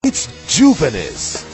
It's Juvenis.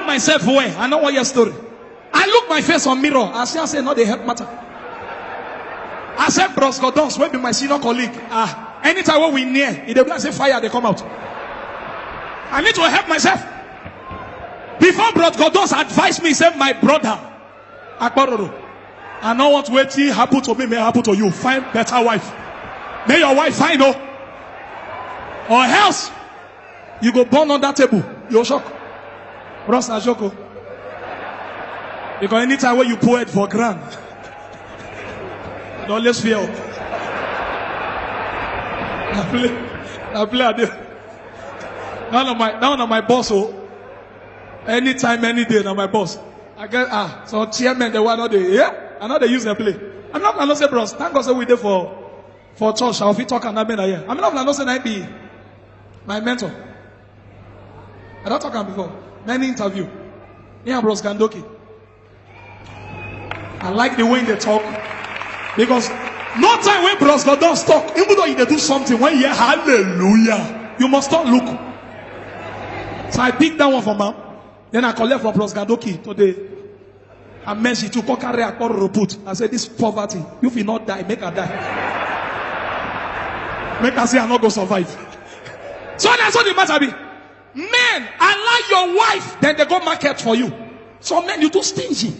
Myself where I know what your story. I look my face on mirror. I say no, they help matter. I said Bros Godons will be my senior colleague. Anytime when we near, if they say fire, they come out. I need to help myself. Before Bros Godons advised me, say my brother, Akbaroro, I know what waiting happen to me may happen to you. Find better wife. May your wife find her, or else you go burn on that table. You're shocked. Bros Ajoko. Because anytime when you pour it for grand, don't let's fear. I play at None of my boss. Anytime, any day, now my boss. I get so chairman the one day. Yeah, I know they use the play. I'm not gonna say bros. Thank God say we there for church. I'll be talking about here. I'm not gonna say I be my mentor. I don't talk about before. Many interview. Yeah, Bros Gandoki. I like the way they talk. Because no time when Bros Godons talk, even though they do something, when you hear hallelujah, you must not look. So I picked that one from her. Then I collect for Bros Gandoki today. I mentioned to carry a report. I said, this poverty, you will not die, make her die. Make her say I not go survive. So that's what the matter be. Men, allow your wife, then they go market for you. Some men, you too stingy.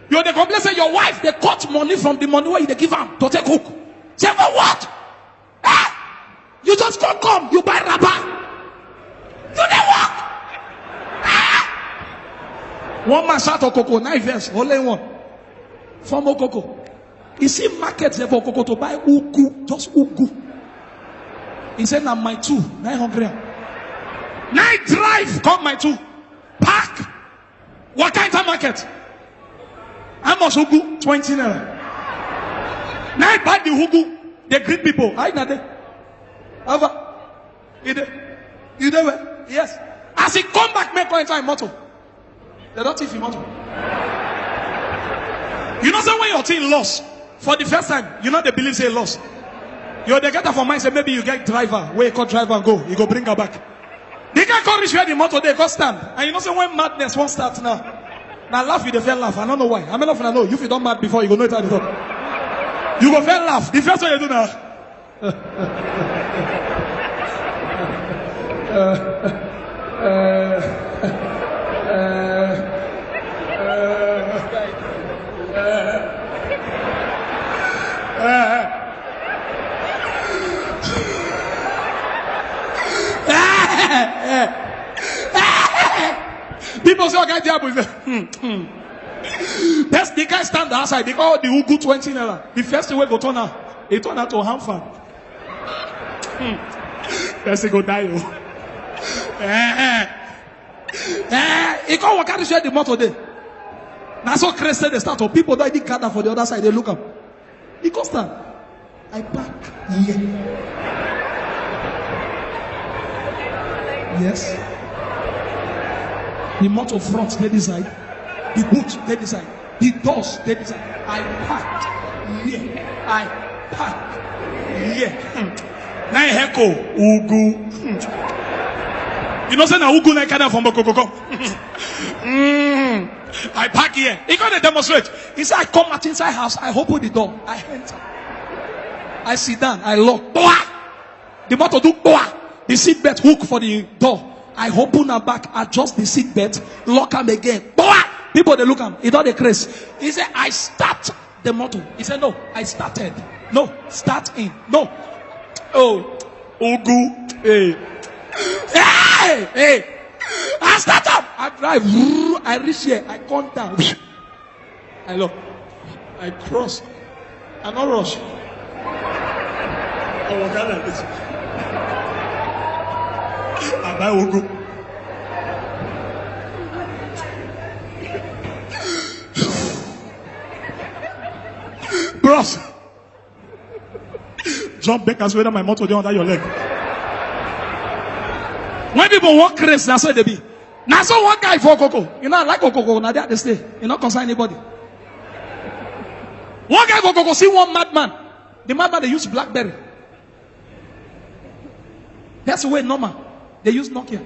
You they complain say your wife, they cut money from the money where they give them to take cook. Say for what? You just come, you buy rubber. You they work. One man shot of cocoa, 9 verse, only one. For more cocoa. You see markets there for cocoa to buy ugu, just ugu. He said, now my 900. Night drive, come my 2. Park. What kind of market? How much hugu? 20 naira. Night buy the hugu. They greet people. Hi, Nade. Over. You there? Yes. As he come back, make one time motto. They don't teach you motto. You know, say when your team lost for the first time, you know they believe say lost. You they get that for mind, say maybe you get driver. Where you call driver and go. You go bring her back. They can't come reach where the motor they go stand. And you know, say when madness won't start now. Now laugh with the fair laugh. I don't know why. I'm not gonna know. If you don't mad before, you go know it at the top. You go fair laugh. The first one you do now. People say, okay, that's the guy stand outside. They call the Ugu 20 naira. The first way go turn out, it turn out to harm fan. That's a go die. He can't walk out to share the motor there. Now so crazy they start. People don't even gather for the other side. They look up. He goes stand. I back here. Yes. The motor front, they decide. The boot, they decide. The doors, they decide. I parked here. I parked here. Now Heko, Ugu. You know, say na Ugu na kada from Bokoko. I park here. He gonna demonstrate. He said, I come at inside house. I open the door. I enter. I sit down. I lock. Boah! The motor do boah! The seat belt hook for the door. I open her back, adjust the seat belt, lock him again. Boah! People they look at him. He don't craze. He said, I start the motor. He said, no, I started. No, start in. No. Oh, Ugu. Hey. Hey! Hey! I start up. I drive. I reach here. I come down. I look. I cross. I not rush. I walk out like this. I buy Ugu. Bros. Jump back as whether my motor dey under your leg. When people walk race, that's what they be. Now so one guy for Coco. You know, I like Coco. Now they stay. You not concern anybody. One guy for Coco see one madman. The madman they use BlackBerry. That's the way normal. They use Nokia.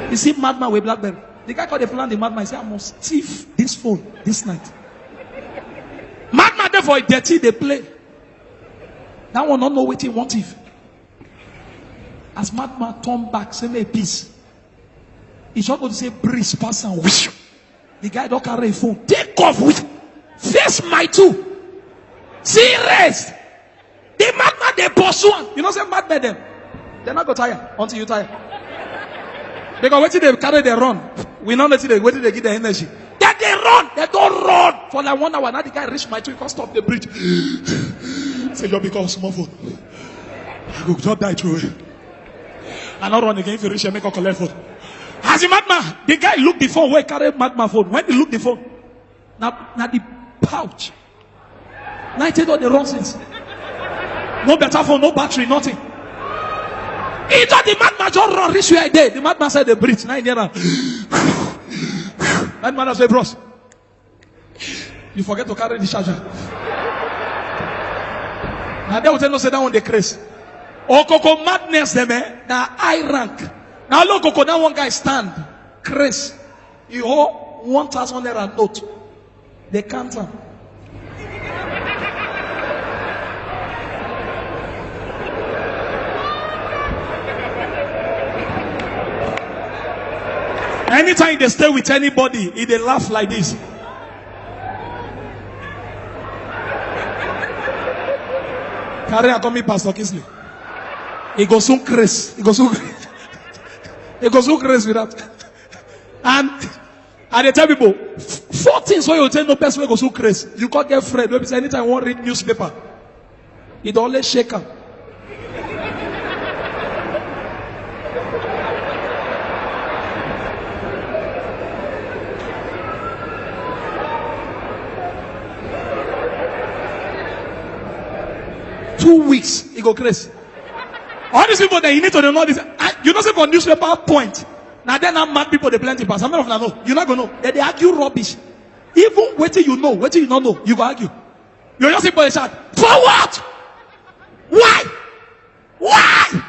You see madman with BlackBerry. The guy called the plan the madman. He said, I must thief this phone this night. Madman there for a dirty they play. That one not know what he want if. As madman turn back, say me peace. He just going to say breeze pass and whoosh. The guy don't carry a phone. Take off with face my two. Serious. The madman they pursue. You know say madman them. They're not going to tire until you tire. Because waiting they carry they run. We know that they waiting they get the energy. Then they run. They don't run for like 1 hour. Now the guy reach my two. He can't stop the bridge. Say you because small phone. I will just die through it. I not run again if you reach and make a collect phone. As a madman, the guy look the phone where he carry madman phone. When he look the phone, now the pouch. Now he take all the wrong things. No better phone, no battery, nothing. He thought the madman just run, reach where I did. The madman said the breathe. Now he did that. That man say, bros, you forget to carry the charger. Now they will tell us that one the craze. Oh, Coco madness them now high rank. Now look, Coco, now one guy stand. Craze. You owe 1,000 naira note. They can't. Anytime they stay with anybody, if they laugh like this. Carry a coming Pastor Kisley. He goes so crazy. He goes so crazy. He goes so crazy with that. And they tell people 4 things why you tell no person will go so crazy. You can't get afraid. Maybe anytime you want to read newspaper, it always shake up. Weeks, he go crazy. All these people that you need to know this. You know, say for newspaper point. Now then, I'm mad people they plenty pass. How many of them know? You're not gonna know. They argue rubbish. Even waiting you know, waiting you not know, you go argue. You just people shout for what? Why? Why?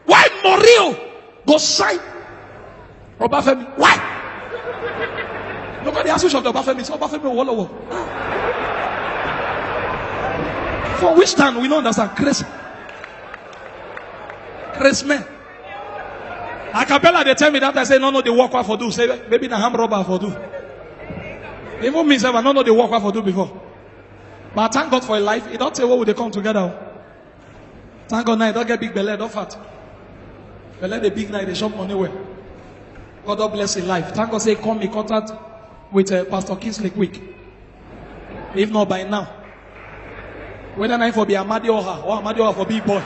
Why Morio go sign Obafemi? Why? Look at the association of the Obafemi. So Obafemi wall. For which time we don't understand? Crazy. Crazy man. A cappella they tell me that I say no, they work what for do. Say maybe the ham robber for do. Even me say I don't know they work what for do before. But thank God for a life. It don't say what would they come together. Thank God now you don't get big belly, don't fat. Belly the big night they shop money where. God bless your life. Thank God say come in contact with Pastor Kingsley quick. If not by now. Whether I for be Amadi Oha or Amadi Oha for big boy.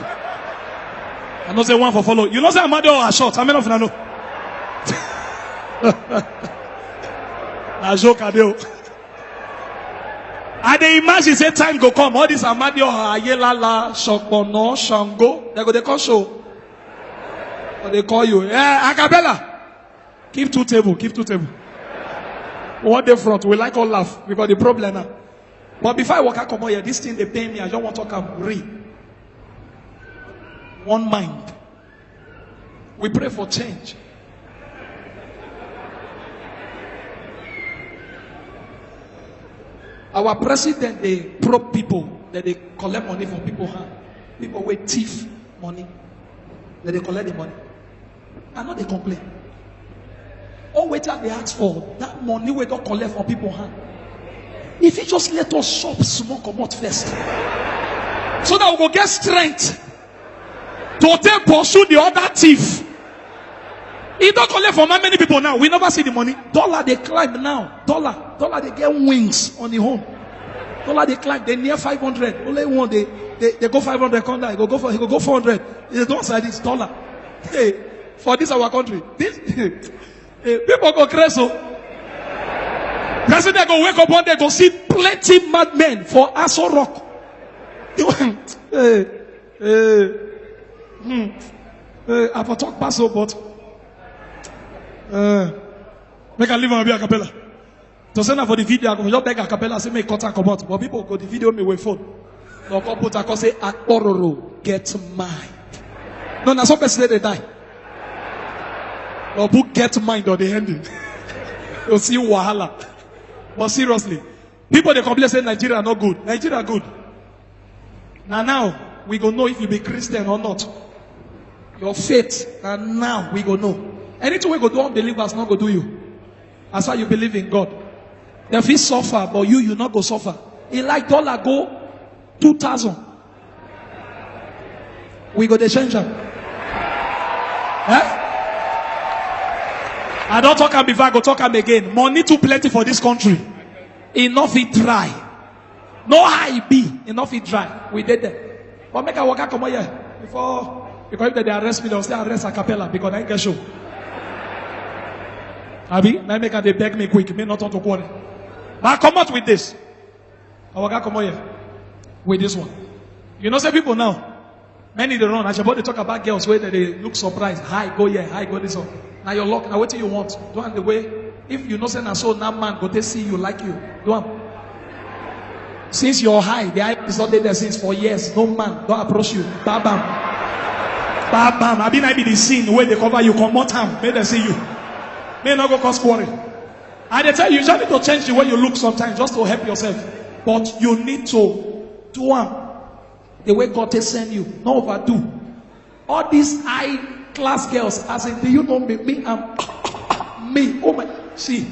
I know say one for follow. You know say Amadi Oha short. How many of you know? I joke adeo. And they imagine say time go come. All this Amadi Oha, Ayelala, Shokbono, Shango. They go they come show. Or they call you, acapella. Keep 2 tables, keep 2 tables. One day front, we like all laugh because the problem now. But before I walk out, come on here, this thing they pay me, I don't want to talk about read. One mind. We pray for change. Our president, they probe people, that they collect money from people's hand. People with thief money, that they collect the money. And not they complain. All waiter they ask for, that money we don't collect from people's hand. If he just let us shop small come out first, so that we will get strength to take pursue the other thief. He don't collect from how many people now? We never see the money. Dollar they climb now. Dollar they get wings on the home. Dollar they climb. They near 500. Only one they go 500. Come down. He go 400. They don't say this dollar. Hey, for this our country, this people go crazy. President go wake up one day go see plenty madmen for Aso Rock. I for talk pass but. Make a live on be a cappella. To send her for the video, I go just beg a cappella, say make cut and come out. But people go the video me with phone. No come put a call say Akororo get mine. No, na some person they die. Or book get mine or the ending. You see wahala. But seriously, people they complain say Nigeria not good. Nigeria good. Now we go know if you be Christian or not. Your faith, and now we go know. Anything we go do unbelievers not go do you. As far you believe in God. They feel suffer, but you not go suffer. It like dollar go 2,000. We go the change them. I don't talk am before I go talk am again. Money too plenty for this country. Enough it dry. No high be. Enough it dry. We did that. But make a worker come here because if they arrest me, they'll say arrest a cappella because I ain't get show. Abi, now make they beg me quick. Me not want to quarrel. But I come out with this. I will come out here with this one. You know, say people now. Many they run. As about they talk about girls where they look surprised. Hi, go here. Hi, go this one. Now you're locked. Now what do you want? Do one the way. If you know say na so now man go they see you like you. Do one. Since you're high, the eye is not there since for years. No man don't approach you. Bam bam. Bam bam. I be the scene where they cover you. Come out time. May they see you. May not go cause quarrel. And they tell you just need to change the way you look sometimes just to help yourself. But you need to do one. The way God has sent you. No overdo. All these high class girls, as in, do you know me? Me, I'm me. Oh my. See,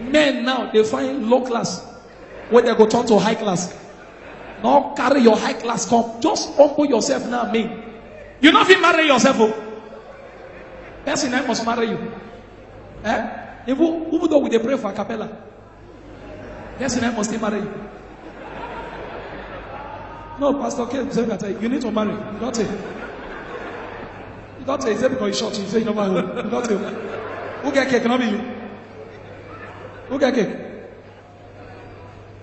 men now, they find low class when they go turn to high class. Now carry your high class come. Just humble yourself now, me. You not even marry yourself. Oh. Person I must marry you. Even though we pray for a cappella, person I must still marry you. No, Pastor K said that you need to marry. You don't say. You don't say. Is it because you short? You say you know my home. You don't say. Who get cake? Not be you. Who get cake?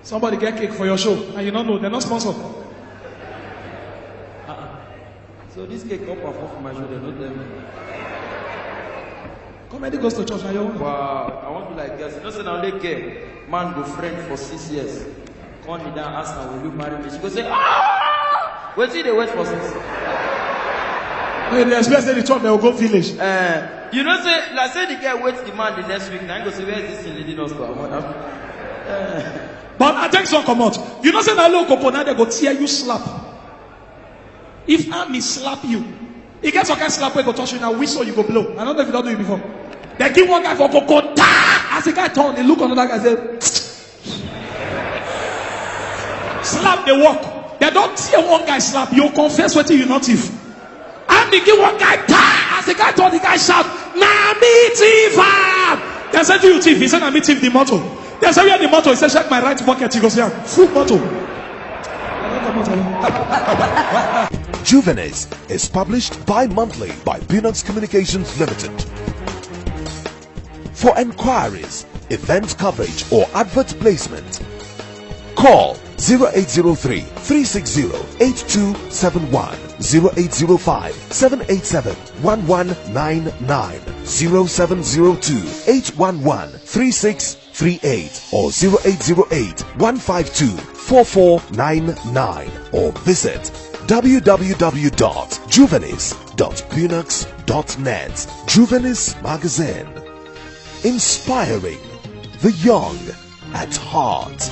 Somebody get cake for your show, and you don't know. They're not sponsored. So this cake come perform for my show. They don't tell me. Comedy goes to church. Wow, I want to be like girls. You know, say now they care. Man go friend for 6 years. Call me down, ask her, will you marry me? She go say, ah! Wait till they wait for 6. When they expect the church, they will go village. You know, say, like say the girl waits the man the next week. Now I go say, where is this thing leading us to? But I think some come out. You know, say that little couple now they go tear you slap. If army slap you, he gets a kind slap where go touch you now, whistle you go blow. I don't know if you don't do it before. They give one guy for coco, as the guy turn, they look on another guy say, slap the walk. They don't tear one guy slap. You confess what you not thief. And they give one guy as the guy told the guy shout, "Na me thief!" They said to you thief. He said, "Na me thief." The motto. They said, "Where the motto?" He said, "Check my right pocket." He goes, "Yeah, full motto." Juvenes is published bi-monthly by Peanuts Communications Limited. For enquiries, event coverage or advert placement, call 0803 360 8271, 0805 787 1199, 0702 811 3638, or 0808 152 4499, or visit www.juvenis.phoenix.net. Juvenis Magazine, inspiring the young at heart.